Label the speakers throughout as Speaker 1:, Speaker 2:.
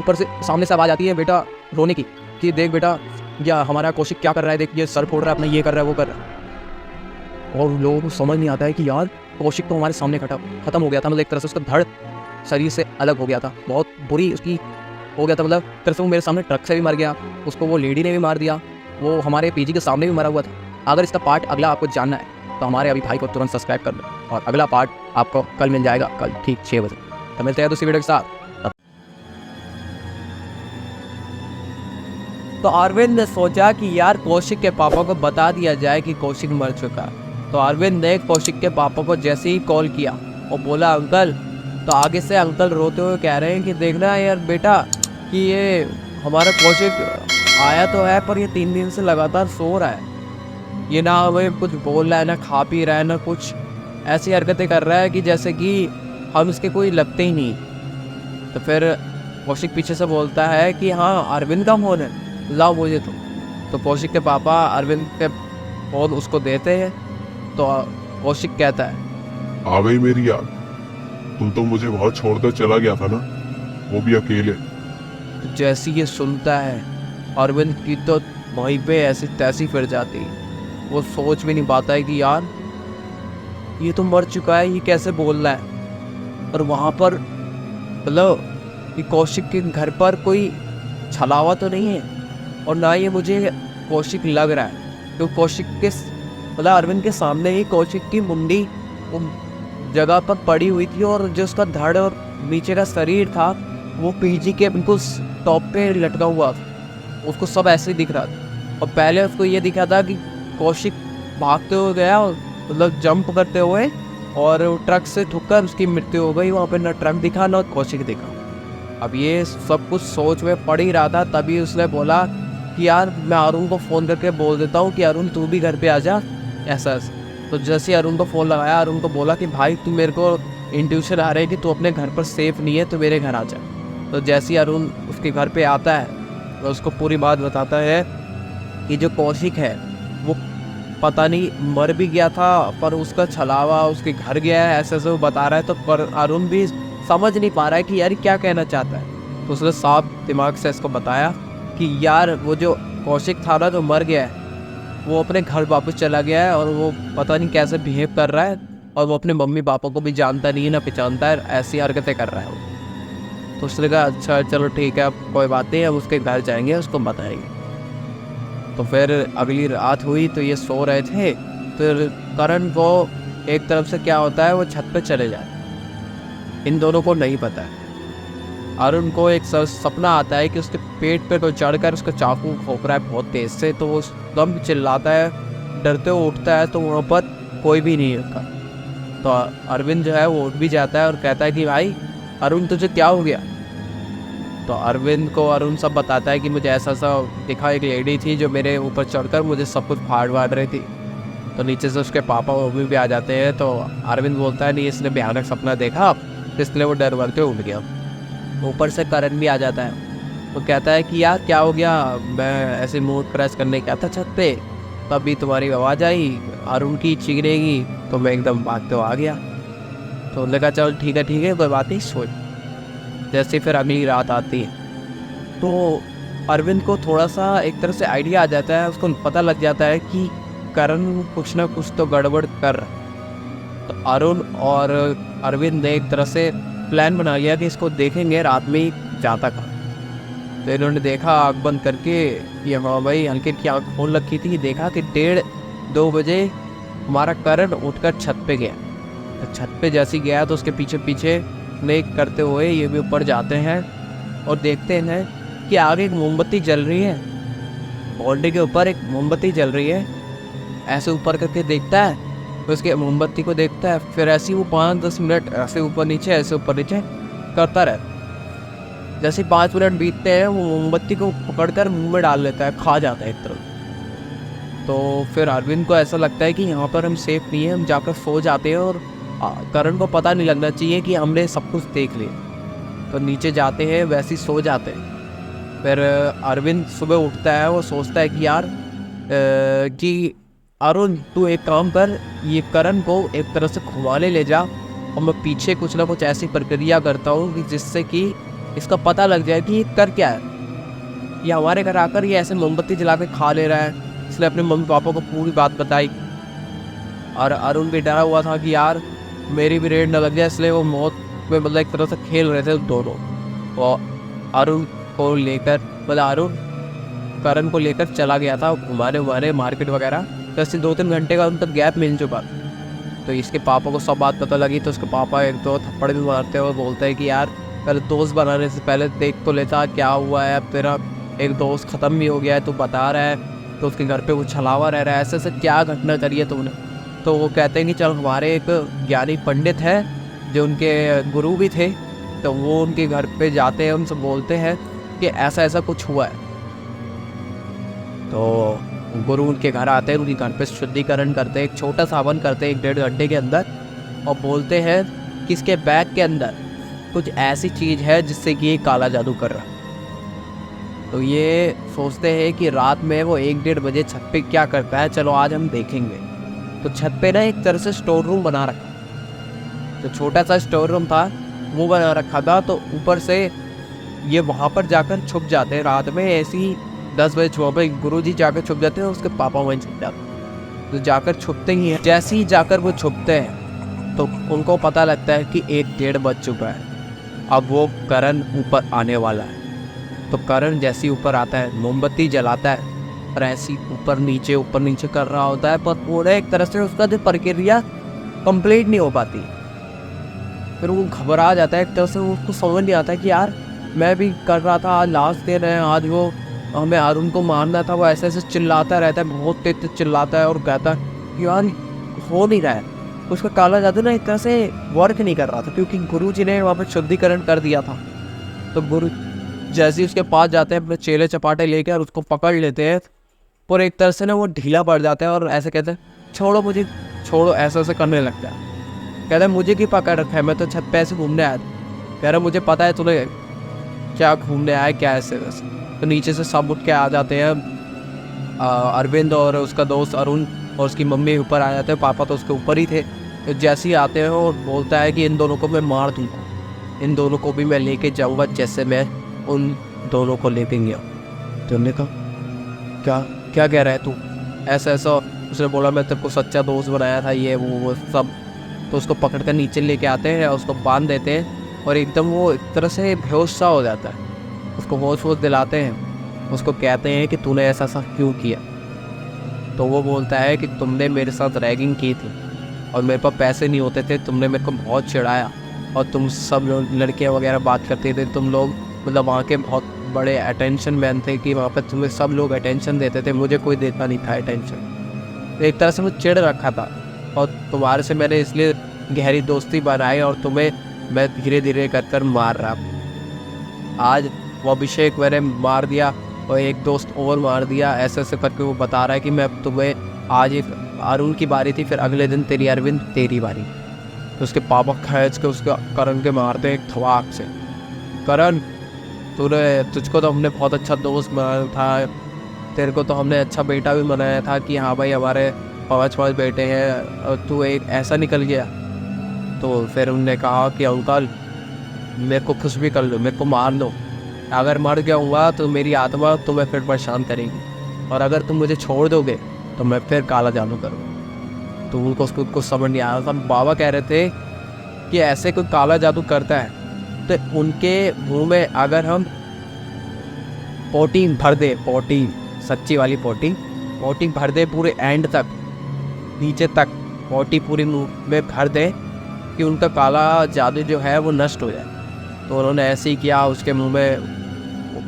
Speaker 1: ऊपर से सामने से आवाज़ आती है बेटा रोने की कि देख बेटा या हमारा कौशिक क्या कर रहा है, देख ये सर फोड़ रहा है अपना, ये कर रहा है वो कर रहा है। और लोगों को समझ नहीं आता है कि यार कौशिक तो हमारे सामने खत्म हो गया था, मतलब एक तरह से उसका धड़ शरीर से अलग हो गया था, बहुत बुरी उसकी हो गया था, मतलब एक तरह से वो मेरे सामने ट्रक से भी मर गया, उसको वो लेडी ने भी मार दिया, वो हमारे पीजी के सामने भी मरा हुआ था। अगर इसका पार्ट अगला आपको जानना है तो हमारे अभी भाई को तुरंत सब्सक्राइब कर लो और अगला पार्ट आपको कल मिल जाएगा, कल ठीक 6 बजे। तो मिलते हैं दूसरी वीडियो के साथ। तो अरविंद ने सोचा कि यार कौशिक के पापा को बता दिया जाए कि कौशिक मर चुका है। तो अरविंद ने कौशिक के पापा को जैसे ही कॉल किया और बोला अंकल, तो आगे से अंकल रोते हुए कह रहे हैं कि देखना यार बेटा कि ये हमारा कौशिक आया तो है पर ये 3 दिन से लगातार सो रहा है, ये ना हमें कुछ बोल रहा है, ना खा पी रहा है, ना कुछ ऐसी हरकतें कर रहा है कि जैसे कि हम इसके कोई लगते ही नहीं। तो फिर कौशिक पीछे से बोलता है कि हाँ अरविंद का फ़ोन है, लाओ मुझे। तो कौशिक के पापा अरविंद के फ़ोन उसको देते हैं। तो कौशिक कहता है
Speaker 2: आ गई मेरी याद, तुम तो मुझे बहुत छोड़कर चला गया था ना, वो भी अकेले।
Speaker 1: तो जैसी ये सुनता है अरविंद की तो वहीं पे ऐसी तैसी फिर जाती, वो सोच भी नहीं पाता है कि यार ये तो मर चुका है, ये कैसे बोल रहा है। और वहाँ पर मतलब कि कौशिक के घर पर कोई छलावा तो नहीं है और ना ये मुझे कौशिक लग रहा है, तो कौशिक के मतलब अरविंद के सामने ही कौशिक की मुंडी जगह पर पड़ी हुई थी और जो उसका धड़ और नीचे का शरीर था वो पीजी के बिल्कुल टॉप पे लटका हुआ था, उसको सब ऐसे ही दिख रहा था। और पहले उसको ये दिखा था कि कौशिक भागते हुए गया मतलब जंप करते हुए और ट्रक से ठुककर उसकी मृत्यु हो गई, वहाँ पे ना ट्रक दिखा ना कौशिक दिखा। अब ये सब कुछ सोच में पड़ ही रहा था, तभी उसने बोला कि यार मैं अरुण को फ़ोन करके बोल देता हूँ कि अरुण तू भी घर पे आ जा ऐसा। तो जैसे अरुण को फ़ोन लगाया, अरुण को बोला कि भाई तू मेरे को इंट्यूशन आ रही है कि तू अपने घर पर सेफ़ नहीं है, तो मेरे घर आ जा। तो जैसे ही अरुण उसके घर पे आता है तो उसको पूरी बात बताता है कि जो कौशिक है वो पता नहीं मर भी गया था पर उसका छलावा उसके घर गया है, ऐसे ऐसे वो बता रहा है। तो पर अरुण भी समझ नहीं पा रहा है कि यार क्या कहना चाहता है। तो उसने साफ दिमाग से इसको बताया कि यार वो जो कौशिक था ना जो मर गया है वो अपने घर वापस चला गया है और वो पता नहीं कैसे बिहेव कर रहा है और वो अपने मम्मी पापा को भी जानता नहीं है ना पहचानता है, ऐसी हरकतें कर रहा है वो। तो उसने कहा अच्छा चलो ठीक है अब कोई बात नहीं, अब उसके घर जाएंगे उसको बताएंगे। तो फिर अगली रात हुई तो ये सो रहे थे, फिर करण को एक तरफ से क्या होता है वो छत पे चले जाए, इन दोनों को नहीं पता है। अरुण को एक सपना आता है कि उसके पेट पे कोई चढ़कर उसका चाकू ठोक रहा है बहुत तेज से, तो वो दम चिल्लाता है, डरते हुए उठता है तो वहाँ पर कोई भी नहीं होता। तो अरविंद जो है वो उठ भी जाता है और कहता है कि भाई अरुण तुझे क्या हो गया। तो अरविंद को अरुण सब बताता है कि मुझे ऐसा सा दिखा, एक लेडी थी जो मेरे ऊपर चढ़कर मुझे सब कुछ फाड़ वाड़ रही थी। तो नीचे से उसके पापा मम्मी भी आ जाते हैं। तो अरविंद बोलता है नहीं इसने भयानक सपना देखा, इसलिए वो डर वर के उठ गया। ऊपर से करण भी आ जाता है, वो कहता है कि यार क्या हो गया, मैं ऐसे मूड फ्रेश करने गया था छत पे, तभी तुम्हारी आवाज़ आई अरुण की चीखने, तो मैं एकदम भागते हुए आ गया। तो उन्होंने कहा चल ठीक है कोई बात नहीं सोच। जैसे फिर अगली रात आती है तो अरविंद को थोड़ा सा एक तरह से आइडिया आ जाता है, उसको पता लग जाता है कि करण कुछ ना कुछ तो गड़बड़ कर रहा है। तो अरुण और अरविंद ने एक तरह से प्लान बना लिया कि इसको देखेंगे रात में ही जाता कहाँ। तो इन्होंने देखा आँख बंद करके कि हाँ भाई हल्के की आँख खोल रखी थी, देखा कि 1:30-2 बजे हमारा करण उठकर छत पे गया। तो छत पे जैसे गया तो उसके पीछे पीछे नेक करते हुए ये भी ऊपर जाते हैं और देखते हैं कि आगे एक मोमबत्ती जल रही है, बाउंड्री के ऊपर एक मोमबत्ती जल रही है। ऐसे ऊपर करके देखता है तो उसके मोमबत्ती को देखता है, फिर ऐसे वो 5-10 मिनट ऐसे ऊपर नीचे ऐसे ऊपर नीचे करता रहता। जैसे 5 मिनट बीतते हैं वो मोमबत्ती को पकड़कर मुंह में डाल लेता है, खा जाता है एक तरफ। तो फिर अरविंद को ऐसा लगता है कि यहाँ पर हम सेफ नहीं है, हम जाकर सो जाते हैं और करण को पता नहीं लगना चाहिए कि हमने सब कुछ देख लिया। तो नीचे जाते हैं वैसे ही सो जाते हैं। फिर अरविंद सुबह उठता है, वो सोचता है कि यार कि अरुण तू एक काम कर, ये करण को एक तरह से घुमाने ले जा और मैं पीछे कुछ ना कुछ ऐसी प्रक्रिया करता हूँ कि जिससे कि इसका पता लग जाए कि ये कर क्या है। ये हमारे घर आकर ये ऐसे मोमबत्ती जला के खा ले रहा है। इसने अपने मम्मी पापा को पूरी बात बताई और अरुण भी डरा हुआ था कि यार मेरी भी रेड न लग जाए, इसलिए वो मौत में मतलब एक तरह से खेल रहे थे दोनों। और अरुण को लेकर मतलब अरुण करण को लेकर चला गया था घुमाने उमाने मार्केट वगैरह। तो ऐसे 2-3 घंटे का उनका गैप मिल चुका। तो इसके पापा को सब बात पता लगी तो उसके पापा एक दो थप्पड़ भी मारते हैं और बोलते हैं कि यार पहले दोस्त बनाने से पहले देख तो लेता क्या हुआ है। अब तेरा एक दोस्त ख़त्म भी हो गया है, तू बता रहा है तो उसके घर पे वो छलावा रह रहा है, ऐसे ऐसे क्या घटना करी है तुमने। तो वो कहते हैं कि चल हमारे एक ज्ञानी पंडित है जो उनके गुरु भी थे, तो वो उनके घर पे जाते हैं, उनसे बोलते हैं कि ऐसा ऐसा कुछ हुआ है। तो गुरु उनके घर आते हैं, उनके घर पे शुद्धिकरण करते हैं, एक छोटा सा हवन करते हैं 1-1.5 घंटे के अंदर, और बोलते हैं कि इसके बैग के अंदर कुछ ऐसी चीज़ है जिससे कि ये काला जादू कर रहा है। तो ये सोचते हैं कि रात में वो 1-1.5 बजे छत पे क्या करता है, चलो आज हम देखेंगे। तो छत पे ना एक तरह से स्टोर रूम बना रखा, तो छोटा सा स्टोर रूम था वो बना रखा था। तो ऊपर से ये वहाँ पर जाकर छुप जाते हैं रात में, ऐसी 10 बजे छुपा पे गुरु जी जाकर छुप जाते हैं, उसके पापा वहीं छुप जाते हैं। तो जाकर छुपते ही हैं, जैसे ही जाकर वो छुपते हैं तो उनको पता लगता है कि 1-1.5 बज चुका है, अब वो करण ऊपर आने वाला है। तो करण जैसे ही ऊपर आता है मोमबत्ती जलाता है और ऐसी ऊपर नीचे कर रहा होता है, पर पूरे एक तरह से उसका जो प्रक्रिया कंप्लीट नहीं हो पाती। फिर वो घबरा जाता है एक तरह से, उसको समझ नहीं आता है कि यार मैं भी कर रहा था, आज लास्ट दिन है, आज वो हमें अरुण को मारना था। वो ऐसे ऐसे चिल्लाता रहता है, बहुत तेज तेज चिल्लाता है और कहता है यार हो नहीं रहा है। उसका काला जादू ना एक तरह से वर्क नहीं कर रहा था, क्योंकि गुरु जी ने वहाँ पर शुद्धिकरण कर दिया था। तो गुरु जैसे ही उसके पास जाते हैं अपने चेले चपाटे लेके और उसको पकड़ लेते हैं, पर एक तरह से ना वो ढीला पड़ जाता है और ऐसे कहते हैं छोड़ो मुझे, छोड़ो, ऐसा ऐसे करने लगता है। कहता है मुझे की पकड़ रखा है, मैं तो छत पे ऐसे घूमने आया था। कह रहा मुझे पता है तूने क्या घूमने आया क्या ऐसे वैसे। तो नीचे से सब उठ के आ जाते हैं, अरविंद और उसका दोस्त अरुण और उसकी मम्मी ऊपर आ जाते हैं, पापा तो उसके ऊपर ही थे। तो जैसे ही आते हैं और बोलता है कि इन दोनों को मैं मार दूँगा, इन दोनों को भी मैं लेके जाऊँगा जैसे मैं उन दोनों को लेके गया। तो हमने कहा क्या क्या कह रहा है तू, ऐसा ऐसा। उसने बोला मैं तेरे को सच्चा दोस्त बनाया था, ये वो सब। तो उसको पकड़ कर नीचे लेके आते हैं, उसको बांध देते हैं और एकदम वो एक तरह से बेहोश सा हो जाता है। उसको होश वोश दिलाते हैं, उसको कहते हैं कि तूने ऐसा ऐसा क्यों किया। तो वो बोलता है कि तुमने मेरे साथ रैगिंग की थी और मेरे पास पैसे नहीं होते थे, तुमने मेरे को बहुत चिढ़ाया और तुम सब लड़कियाँ वगैरह बात करते थे, तुम लोग मतलब वहाँ के बहुत बड़े अटेंशन मैन थे कि वहाँ पर तुम्हें सब लोग अटेंशन देते थे, मुझे कोई देता नहीं था अटेंशन। तो एक तरह से वो चिढ़ रखा था और तुम्हारे से मैंने इसलिए गहरी दोस्ती बनाई और तुम्हें मैं धीरे धीरे कर मार रहा। आज वो अभिषेक मैंने मार दिया और एक दोस्त और मार दिया, ऐसे ऐसे करके वो बता रहा है कि मैं तुम्हें आज एक अरुण की बारी थी, फिर अगले दिन तेरी अरविंद तेरी बारी। तो उसके पापा खींच के उसके करण के मारते एक थवाक से। करण तुझको तो हमने बहुत अच्छा दोस्त बनाया था, तेरे को तो हमने अच्छा बेटा भी बनाया था कि हाँ भाई हमारे 5 बेटे हैं और तू एक ऐसा निकल गया। तो फिर उनने कहा कि अंकल मेरे को कुछ भी कर लो, मेरे को मार लो, अगर मर गया हुआ तो मेरी आत्मा तुम्हें फिर परेशान करेगी और अगर तुम मुझे छोड़ दोगे तो मैं फिर काला जादू करूँगा। तो उनको उसको कुछ समझ नहीं आया था। बाबा कह रहे थे कि ऐसे कोई काला जादू करता है तो उनके मुंह में अगर हम पोटी भर दे, पोटी सच्ची वाली पोटी भर दे पूरे एंड तक, नीचे तक पोटी पूरी मुंह में भर दे कि उनका काला जादू जो है वो नष्ट हो जाए। तो उन्होंने ऐसे ही किया, उसके मुंह में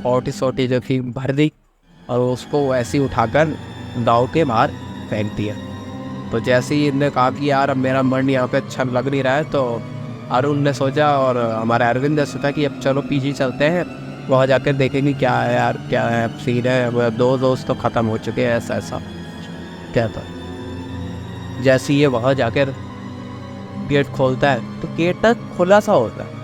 Speaker 1: पोटी जो थी भर दी और उसको ऐसे ही उठाकर गाँव के बाहर फेंक दिया। तो जैसे ही इनने कहा कि यार अब मेरा मन यहाँ पे अच्छा लग नहीं रहा है, तो अरुण ने सोचा और हमारे अरविंद ने सोचा कि अब चलो पीछे चलते हैं, वहाँ जाकर देखेंगे क्या है यार, क्या है सीन है, 2 दोस्त तो ख़त्म हो चुके हैं, ऐसा ऐसा कहता। जैसे ये वहाँ जाकर गेट खोलता है तो गेट तक खुला सा होता है।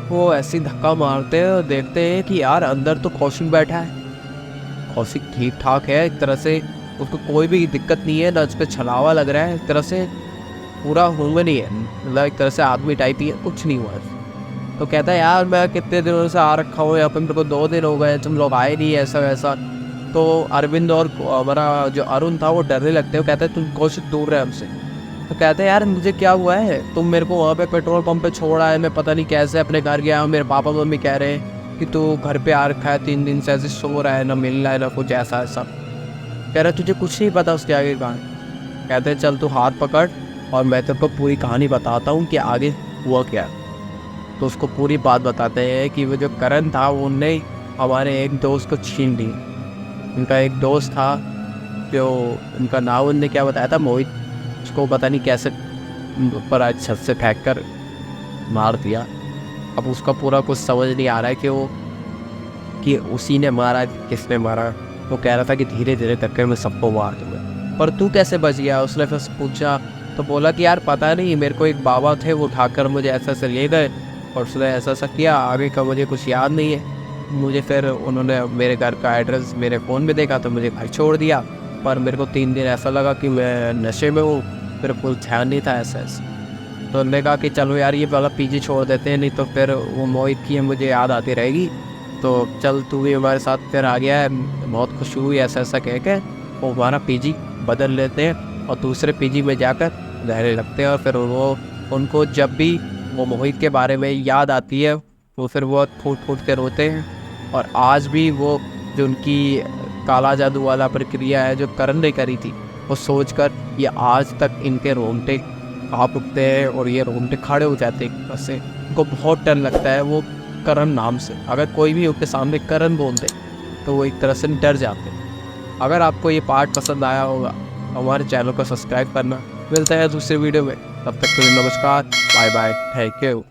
Speaker 1: वो ऐसे धक्का मारते हैं और देखते हैं कि यार अंदर तो कौशिक बैठा है। कौशिक ठीक ठाक है, एक तरह से उसको कोई भी दिक्कत नहीं है, ना उस पर छलावा लग रहा है, एक तरह से पूरा ह्यूमन ही है, मतलब एक तरह से आदमी टाइप ही है, कुछ नहीं हुआ। तो कहता है यार मैं कितने दिनों से आ रखा हूँ यहाँ पे, मेरे को 2 दिन हो गए, तुम लोग आए नहीं, ऐसा वैसा। तो अरविंद और हमारा जो अरुण था वो डरने लगते हैं। वो कहते हैं तुम कुछ दूर रहे हमसे। तो कहते हैं यार मुझे क्या हुआ है, तुम मेरे को वहाँ पे पेट्रोल पंप पे छोड़ा है, मैं पता नहीं कैसे अपने घर गया हूँ, मेरे पापा मम्मी कह रहे हैं कि तू घर पे आ रखा है 3 दिन से, ऐसे सो रहा है, ना मिल रहा है ना कुछ ऐसा ऐसा। कह रहा तुझे कुछ नहीं पता उसके आगे कहानी। कहते हैं चल तू हाथ पकड़ और मैं तेरे को पूरी कहानी बताता हूँ कि आगे हुआ क्या। तो उसको पूरी बात बताते हैं कि वो जो करण था उनने हमारे एक दोस्त को छीन ली। उनका एक दोस्त था जो, उनका नाम उनने क्या बताया था, मोहित। उसको पता नहीं कैसे ऊपर आज छत से फेंक कर मार दिया। अब उसका पूरा कुछ समझ नहीं आ रहा है कि उसी ने मारा, किसने मारा। वो कह रहा था कि धीरे धीरे करके मैं सबको मार दूँगा। पर तू कैसे बच गया, उसने फिर पूछा। तो बोला कि यार पता नहीं, मेरे को एक बाबा थे, वो उठाकर मुझे ऐसा ऐसे ले गए और उसने ऐसा ऐसा किया, आगे का मुझे कुछ याद नहीं है। मुझे फिर उन्होंने मेरे घर का एड्रेस मेरे फ़ोन में देखा तो मुझे घर छोड़ दिया। पर मेरे को 3 दिन ऐसा लगा कि मैं नशे में हूँ, मेरे को ध्यान नहीं था ऐसा ऐसा। तो उन्होंने कहा कि चलो यार ये वाला पीजी छोड़ देते हैं, नहीं तो फिर वो मोहित की मुझे याद आती रहेगी। तो चल तू भी हमारे साथ फिर आ गया है, बहुत खुशी हुई ऐसा ऐसा कह के वो हमारा पीजी बदल लेते हैं और दूसरे पीजी में जाकर रहने लगते हैं। और फिर वो उनको जब भी वो मोहित के बारे में याद आती है वो फिर वो फूट फूट के रोते हैं। और आज भी वो जो उनकी काला जादू वाला प्रक्रिया है जो करण ने करी थी, वो सोचकर ये आज तक इनके रोंगटे काँप उठते हैं और ये रोंगटे खड़े हो जाते हैं बस से। उनको बहुत डर लगता है वो करण नाम से। अगर कोई भी उनके सामने करण बोल दे तो वो एक तरह से डर जाते हैं। अगर आपको ये पार्ट पसंद आया होगा हमारे चैनल को सब्सक्राइब करना। मिलते हैं दूसरे वीडियो में, तब तक के लिए नमस्कार, बाय बाय, थैंक यू।